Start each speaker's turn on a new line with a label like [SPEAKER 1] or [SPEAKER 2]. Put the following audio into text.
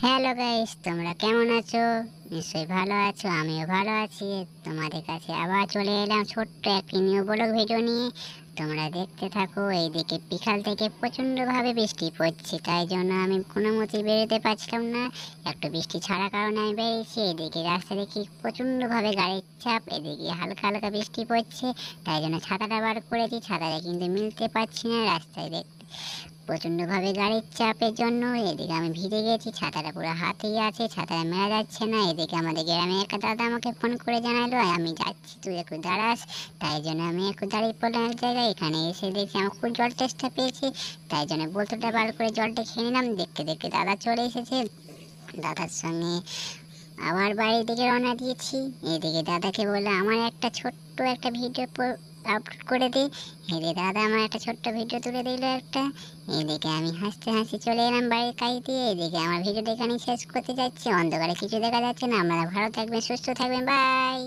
[SPEAKER 1] Hello guys, তোমরা কেমন আছো? নিশ্চয়ই ভালো আছো, আমিও ভালো আছি। তোমাদের কাছে আবার চলে এলাম ছোট্ট একটি নিউ ব্লগ ভিডিও নিয়ে। তোমরা দেখতে থাকো। এইদিকে বিকাল থেকে প্রচণ্ডভাবে বৃষ্টি পড়ছে, তাই জন্য আমি কোনো মতেই বেরোতে পারছিলাম না। একটু বৃষ্টি ছাড়ার কারণে আমি বেরিয়েছি। এদিকে রাস্তা দেখি প্রচণ্ডভাবে গাড়ির চাপ, এদিকে হালকা হালকা বৃষ্টি পড়ছে, তাই জন্য ছাতাটা বার করেছি। ছাতাটা কিন্তু মিলতে পারছি না রাস্তায়, দেখতে প্রচণ্ডভাবে গাড়ির চাপের জন্য এদিকে আমি ভিজে গেছি। ছাতাটা পুরো হাতেই আছে, ছাতাটা মেলা যাচ্ছে না। এদিকে আমাদের গ্রামে একটা দাদা আমাকে ফোন করে জানালো আমি যাচ্ছি, তুই একটু দাঁড়াস। তাই জন্য আমি একটু দাঁড়িয়ে পড়লাম এক জায়গায়। এখানে এসে দেখছি আমার খুব জল তেষ্টা পেয়েছি, তাই জন্য বোতলটা বার করে জলটা খেয়ে নিলাম। দেখতে দেখতে দাদা চলে এসেছে। দাদার সঙ্গে আবার বাড়ির দিকে রওনা দিয়েছি। এদিকে দাদাকে বলে আমার একটা ছোট্ট একটা ভিডিও আপলোড করে দিই। এদিকে দাদা আমার একটা ছোট্ট ভিডিও তুলে দিল একটা। এদিকে আমি হাসতে হাসতে চলে এলাম বাড়ির কাজ দিয়ে। এদিকে আমার ভিডিওটা এখানেই শেষ করতে যাচ্ছি। অন্ধকারে কিছু দেখা যাচ্ছে না। আপনারা ভালো থাকবেন, সুস্থ থাকবেন, বাই।